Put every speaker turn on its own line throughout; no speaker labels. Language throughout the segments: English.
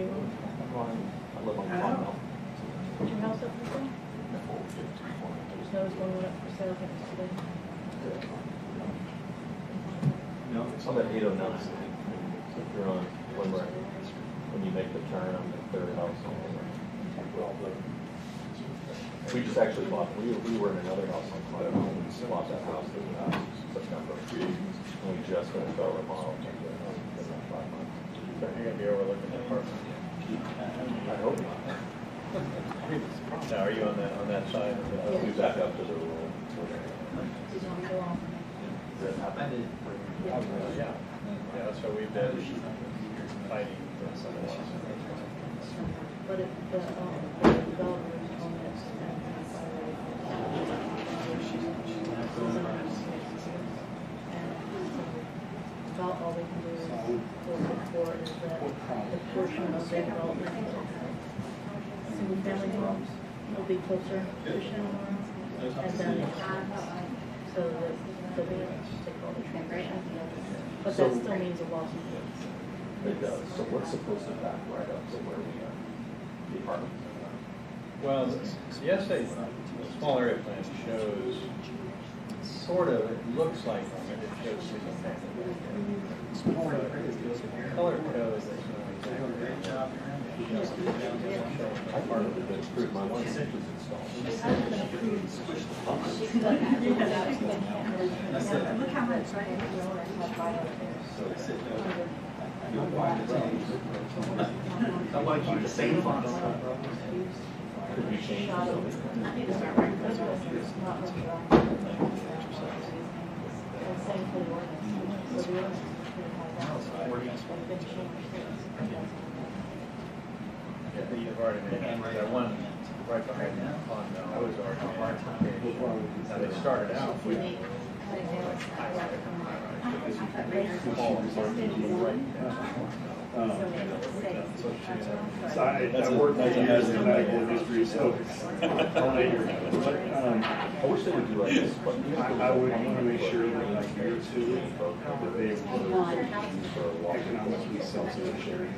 new one?
I live on Farmville.
Is your house up for sale? I just noticed one went up for sale, I think it's today.
No, it's on that 809. So if you're on when you make the turn on the third house on the we just actually bought, we were in another house on Clyde, and we bought that house in September. And we just finished our remodel in 5 months.
So you're going to be overlooking the apartment?
I hope not.
Now, are you on that side of the house?
We back up to the room.
Did you want to go on?
Yeah, so we've been fighting for some of this.
But if the developers own this, about all they can do is for is that the portion of their development, single family homes, will be closer to Shenandoah, and then so that they'll be able to take all the transition. But that still means a loss of goods.
It does. So what's supposed to back right up to where we are? The apartment?
Well, the essay, the small area plan shows sort of, it looks like it shows single family. Color code is not
I part of it that approved my one sink was installed.
Look how much, right?
I want to keep the same fonts.
Could we change the zoning?
Same for the ordinance. So the ordinance is pretty high down.
You've already made that one right behind that pond now. I was already made. Now they started out with
So I worked 8 years in medical history, so I'll let you.
I wish they would do like this, but
I would want to make sure that like year 2 that they were economically self-sufficient.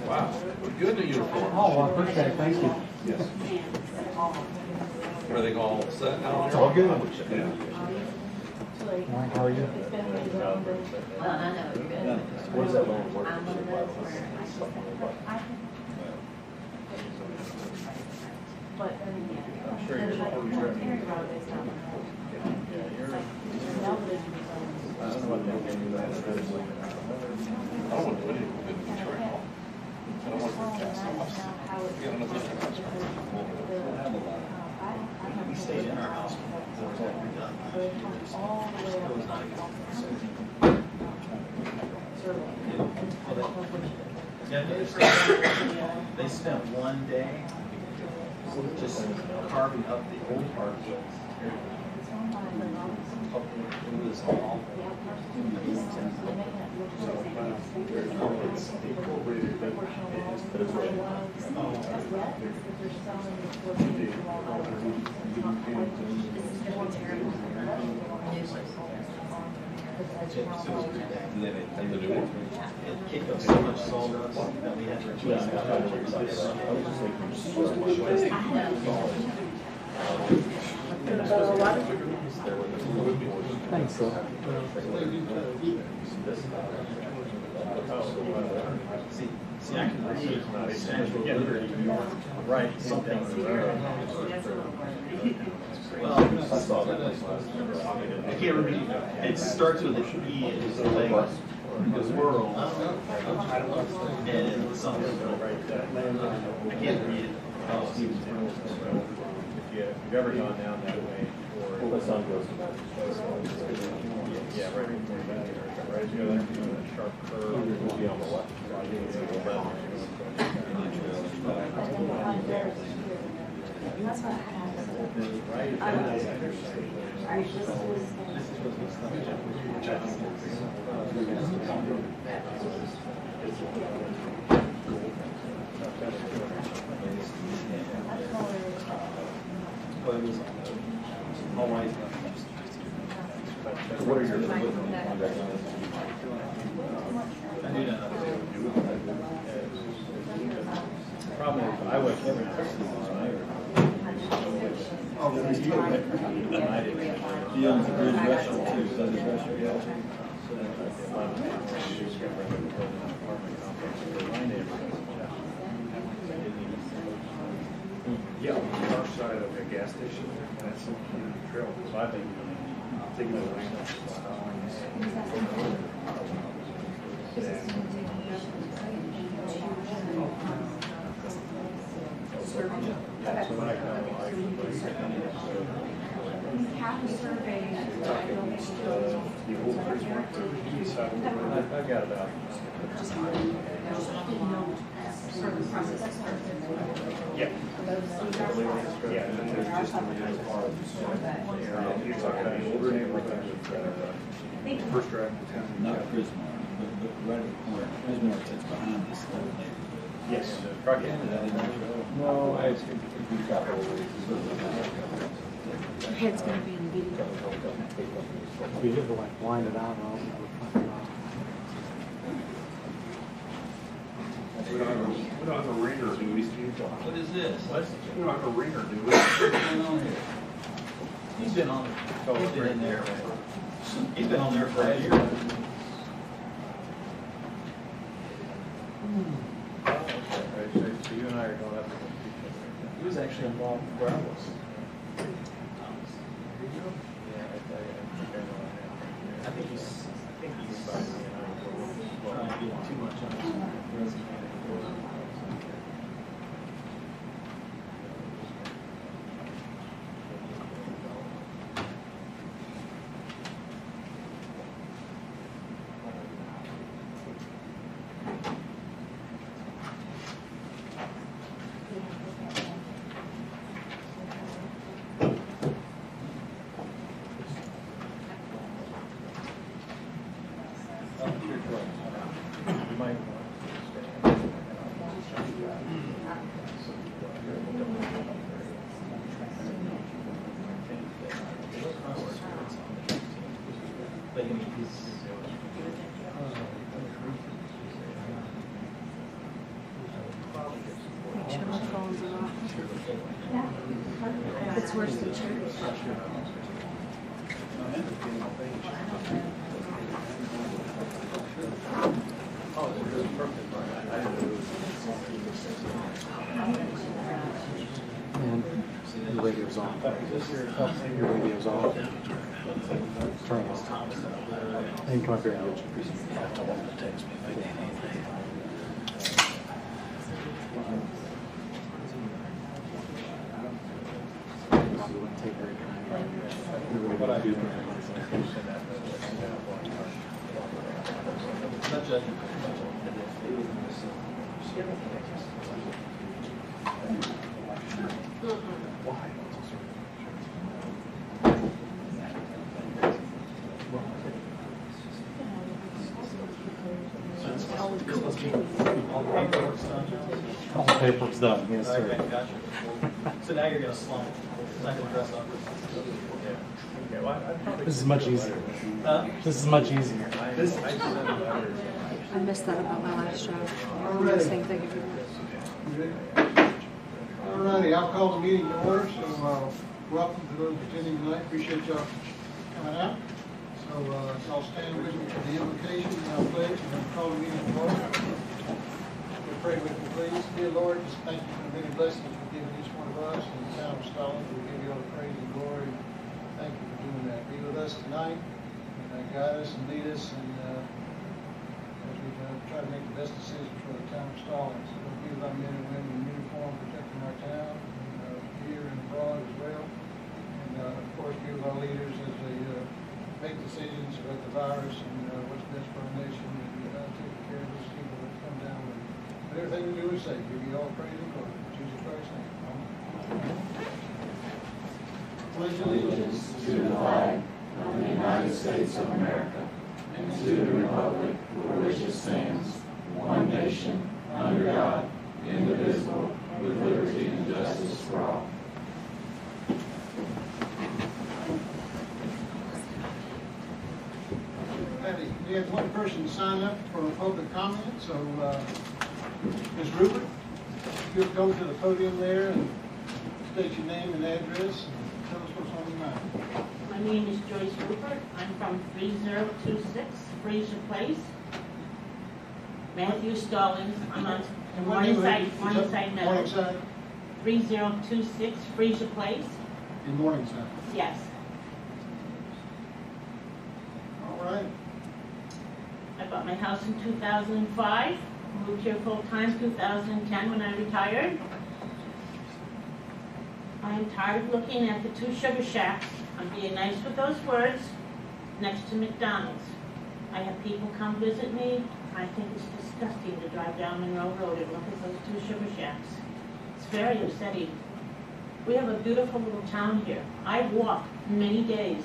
Wow, good in uniform.
Oh, I appreciate it, thank you.
Yes.
Are they all set now?
It's all good.
Yeah.
Mike, how are you?
Well, I know, you're good.
what does that land work?
I'm one of those where but
I'm sure you're
I don't know what
I don't want to do anything with Detroit. I don't want to do gas off. We got another house. We stayed in our house before it was all redone.
Yeah, they spent one day just carving up the old part. It was all
It's incorporated, but it is
And the new one?
it kicked up so much sawdust that we had to replace
Thanks, sir.
See, I can read.
right, something.
Well,
I saw that.
I can't remember. It starts with an E. It's like rural and something. I can't read it.
If you've ever gone down that way,
Well, the sun goes to that.
yeah, right before you get there, right as you go there, that sharp curve.
It will be on the left.
My wife
what are your?
I do not know. The problem is, I was never interested in this either.
He owns a good restaurant too, Sunday restaurant.
So that's like the 11 apartment complex for my neighborhood.
Yeah, on the far side of the gas station, that's some trail.
So I think.
I'm thinking of Stallings.
That's what I kind of like.
Half a survey.
The old prison, the east side of the road.
I've got about.
Yeah. Yeah, and then there's just the part. You're talking about the older neighborhood with First Drive to town.
Not Prismar, but right at the corner. Prismar sits behind this little neighborhood.
Yes.
Truck in.
No, it's we got
Your head's gonna be in the video.
We have to like wind it out and all.
We don't have a ringer, do we, Steve?
What is this?
What?
We don't have a ringer, do we?
What's going on here?
He's been on.
He's been in there. He's been on there for a year.
Okay, so you and I are going up against each other.
He was actually involved where I was.
Yeah, I think I know what happened.
I think he's trying to get too much on his resume.
You might want
But I mean, he's.
Make sure my phone's off. It's worse than church.
oh, it's really perfect. I didn't know it was.
And your radio's on. Your radio's on. Turn it on. And come up here and get your piece.
I told him to text me if I need anything.
Take her.
What I do.
Not judging.
All the paper's done, yes,
Okay,
sir.
gotcha. So now you're gonna slump. It's not gonna dress up.
Okay, well, I'd probably.
This is much easier.
Huh?
This is much easier.
I sent letters.
I missed that about my last job. Same thing every
All righty, I'll call the meeting to order, so welcome to those attending tonight, appreciate y'all coming out. So y'all stand with me for the invocation and I'll pledge and then call the meeting to order. We pray with me, please. Dear Lord, just thank you for the many blessings you've given each one of us in the town of Stallings. We give you all the praise and glory. Thank you for doing that. Be with us tonight and guide us and lead us and as we try to make the best decisions for the town of Stallings. So be with our men and women in uniform protecting our town, and here and abroad as well. And of course, be with our leaders as they make decisions about the virus and what's best for our nation and take care of those people that come down. But everything we do is say, give you all praise and glory. In Jesus Christ's name. Amen. Pledge allegiance
to the flag of the United States of America and to the republic for which it stands, one nation, under God, indivisible, with liberty and justice for all.
righty, we have one person sign up for a public comment, so, Ms. Rupert, if you'll come to the podium there and state your name and address and tell us what's on your mind.
My name is Joyce Rupert. I'm from 3026 Fraser Place. Matthew Stallings. I'm on Morningside Meadows.
Morningside?
3026 Fraser Place.
In Morningside.
Yes.
All right.
I bought my house in 2005. Moved here full-time 2010 when I retired. I am tired of looking at the two sugar shacks, I'm being nice with those words, next to McDonald's. I have people come visit me. I think it's disgusting to drive down Monroe Road and look at those two sugar shacks. It's very upsetting. We have a beautiful little town here. I walk many days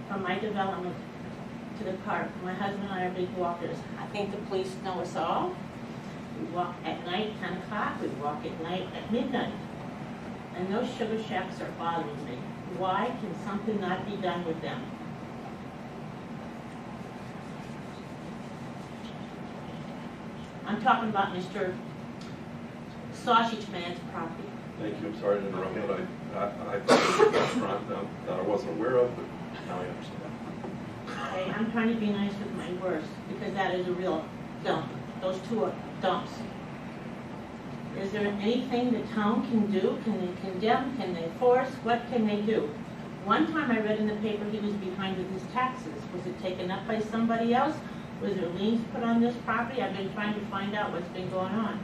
from my development to the park. My husband and I are big walkers. I think the police know us all. We walk at night, 10 o'clock. We walk at night at midnight. And those sugar shacks are bothering me. Why can something not be done with them? I'm talking about Mr. Sausage Man's property.
Thank you, I'm sorry to interrupt, but I thought it was a restaurant that I wasn't aware of, but now I understand.
Okay, I'm trying to be nice with my words, because that is a real dump. Those two are dumps. Is there anything the town can do? Can they condemn? Can they force? What can they do? One time I read in the paper he was behind with his taxes. Was it taken up by somebody else? Was there liens put on this property? I've been trying to find out what's been going on.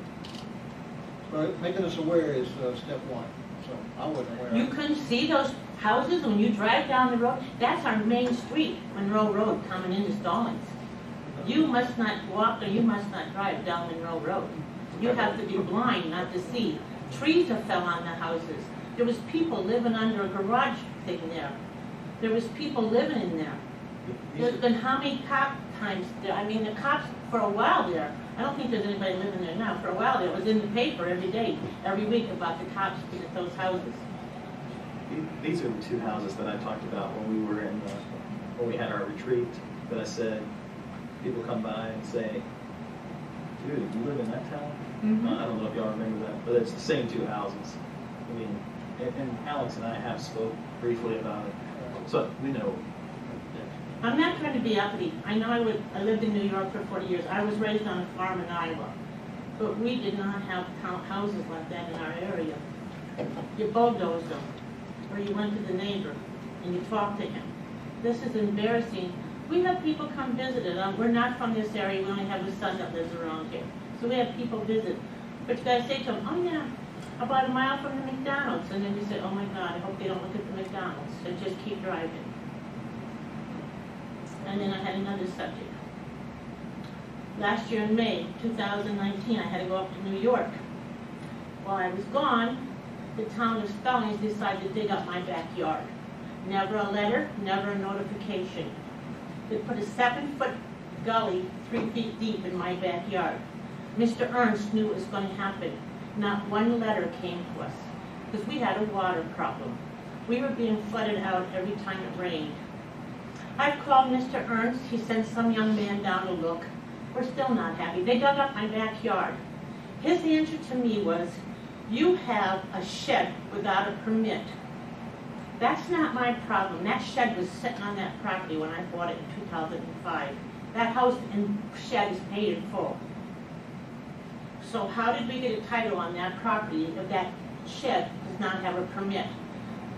Well, making us aware is step one, so I wasn't aware.
You couldn't see those houses when you drive down the road? That's our main street, Monroe Road, coming into Stallings. You must not walk or you must not drive down Monroe Road. You have to be blind not to see. Trees have fell on the houses. There was people living under a garage thing there. There was people living in there. There's been how many cop times there? I mean, the cops, for a while there, I don't think there's anybody living there now. For a while there, it was in the paper every day, every week about the cops at those houses.
These are the two houses that I talked about when we were in, when we had our retreat, that I said, people come by and say, dude, you live in that town?
Mm-hmm.
I don't know if y'all remember that, but it's the same two houses. I mean, and Alex and I have spoke briefly about it, so we know.
I'm not trying to be uppity. I know I lived in New York for 40 years. I was raised on a farm in Iowa, but we did not have houses like that in our area. You bulldozed them, or you went to the neighbor and you talked to him. This is embarrassing. We have people come visit it. We're not from this area. We only have a son that lives around here. So we have people visit. But you guys say to them, oh yeah, about a mile from the McDonald's. And then you say, oh my God, I hope they don't look at the McDonald's. And just keep driving. And then I had another subject. Last year in May 2019, I had to go up to New York. While I was gone, the town of Stallings decided to dig up my backyard. Never a letter, never a notification. They put a 7-foot gully 3 feet deep in my backyard. Mr. Ernst knew it was going to happen. Not one letter came to us because we had a water problem. We were being flooded out every time it rained. I've called Mr. Ernst. He sent some young man down to look. We're still not happy. They dug up my backyard. His answer to me was, you have a shed without a permit. That's not my problem. That shed was sitting on that property when I bought it in 2005. That house and shed is paid in full. So how did we get a title on that property if that shed does not have a permit?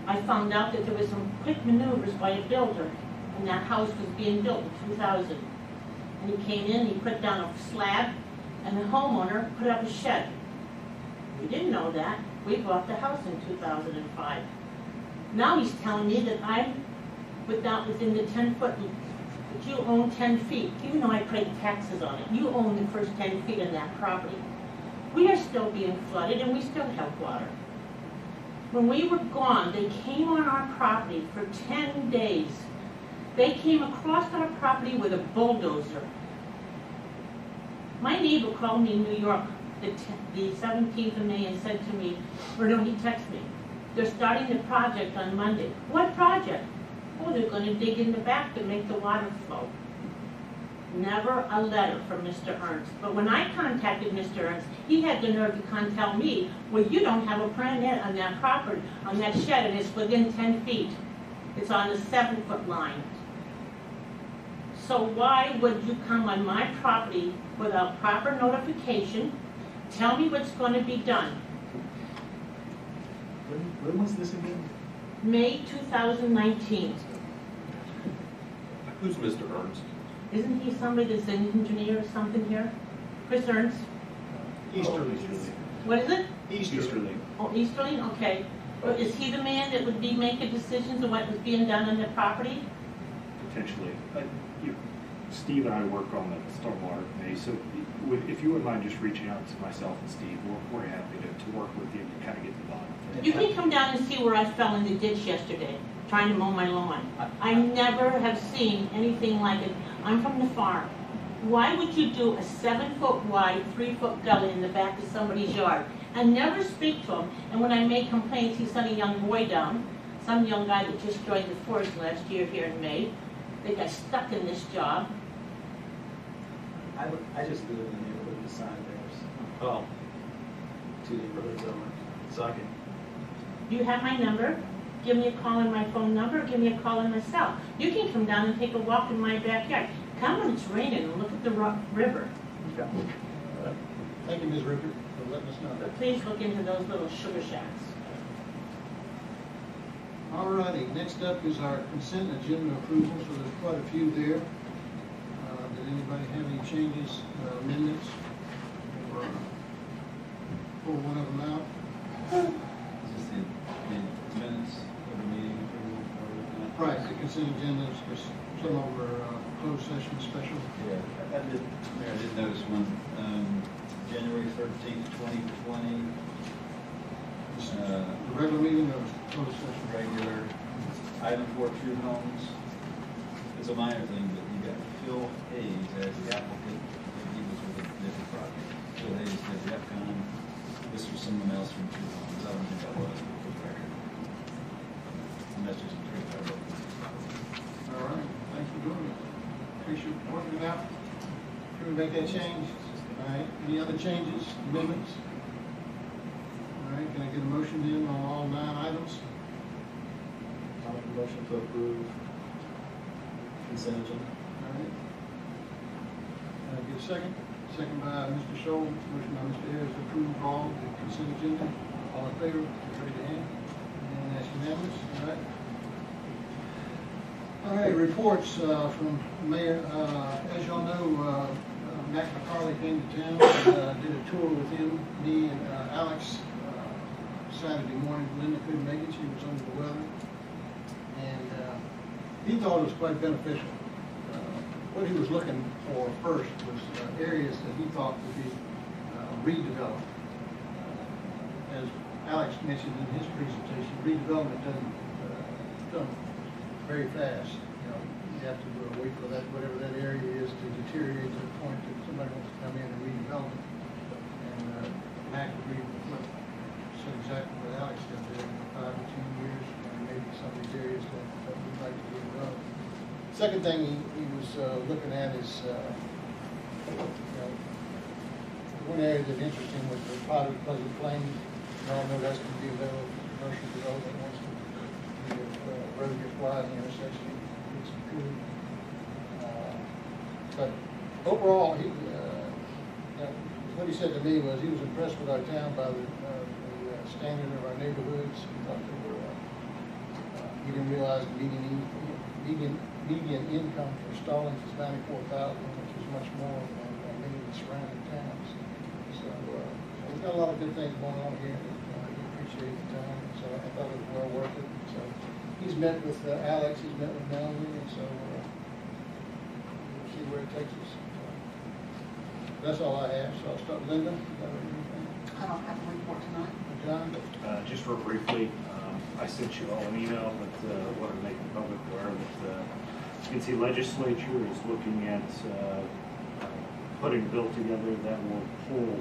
I found out that there was some quick maneuvers by a builder, and that house was being built in 2000. And he came in, he put down a slab, and the homeowner put up a shed. We didn't know that. We bought the house in 2005. Now he's telling me that I'm within the 10-foot, that you own 10 feet, even though I paid taxes on it. You own the first 10 feet of that property. We are still being flooded and we still have water. When we were gone, they came on our property for 10 days. They came across our property with a bulldozer. My neighbor called me in New York the 17th of May and said to me, or no, he texted me, they're starting the project on Monday. What project? Oh, they're going to dig in the back to make the water flow. Never a letter from Mr. Ernst. But when I contacted Mr. Ernst, he had the nerve to tell me, well, you don't have a permit on that property, on that shed, and it's within 10 feet. It's on the 7-foot line. So why would you come on my property without proper notification, tell me what's going to be done?
When was this again?
May 2019.
Who's Mr. Ernst?
Isn't he somebody that's an engineer or something here? Chris Ernst?
Easterly.
What is it?
Easterly.
Oh, Easterling, okay. Well, is he the man that would be making decisions of what was being done on the property?
Potentially. Steve and I work on the stormwater committee, so if you wouldn't mind just reaching out to myself and Steve, we're happy to work with you to kind of get to the bottom of it.
You can come down and see where I fell in the ditch yesterday, trying to mow my lawn. I never have seen anything like it. I'm from the farm. Why would you do a 7-foot wide, 3-foot gully in the back of somebody's yard and never speak to him? And when I make complaints, he sent a young boy down, some young guy that just joined the force last year here in May. They got stuck in this job.
I just live in the neighborhood beside theirs. Oh, 2 neighborhoods over. Socket.
You have my number. Give me a call on my phone number, or give me a call on my cell. You can come down and take a walk in my backyard. Come when it's raining and look at the river.
Okay. Thank you, Ms. Rupert, for letting us know.
But please look into those little sugar shacks.
All righty, next up is our consent agenda approval, so there's quite a few there. Did anybody have any changes, amendments, or pull one of them out?
Is this the minutes of the meeting?
Right, the consent agenda is just some of our closed session special.
Yeah, I did notice one, January 13th, 2020.
The regular meeting or closed session?
Regular, item 4, True Homes. It's a minor thing, but you got Phil Hayes as the applicant. He was with a different project. Phil Hayes did the FCON. This was someone else from True Homes. I don't think that was for the record. And that's just a trick I wrote.
All right, thanks for doing it. Appreciate you working it out. Can we make that change? All right, any other changes, amendments? All right, can I get a motion in on all 9 items?
I'll make a motion to approve consent agenda.
All right. Can I get a second? Second by Mr. Scholl, motion by Mr. Ayers to approve all the consent agenda. All in favor, raise your hand. And that's unanimous, all right? All right, reports from Mayor. As y'all know, Mac McCarley came to town and did a tour with him, me and Alex, Saturday morning. Linda couldn't make it, she was under the weather. And he thought it was quite beneficial. What he was looking for first was areas that he thought would be redeveloped. As Alex mentioned in his presentation, redevelopment doesn't come very fast. You know, you have to wait for that, whatever that area is, to deteriorate to the point that somebody wants to come in and redevelop it. And Mac agreed with what said exactly what Alex did there in 5 to 10 years, and maybe some of these areas that we'd like to redevelop. Second thing he was looking at is, one area that's interesting was the Potter's Pleasant Plains. You all know that's going to be available for commercial development once the road gets wide and the intersection gets improved. But overall, what he said to me was he was impressed with our town by the standard of our neighborhoods. He thought they were, he didn't realize the median income for Stallings is $94,000, which is much more than many of the surrounding towns. So we've got a lot of good things going on here. We appreciate the time, so I thought it was well worth it. So he's met with Alex, he's met with Melanie, and so we'll see where it takes us. So that's all I have. So I'll start. Linda, you got anything?
I don't have a report tonight.
John?
Just real briefly, I sent you all an email that wanted to make the public aware that you can see legislature is looking at putting a bill together that will pull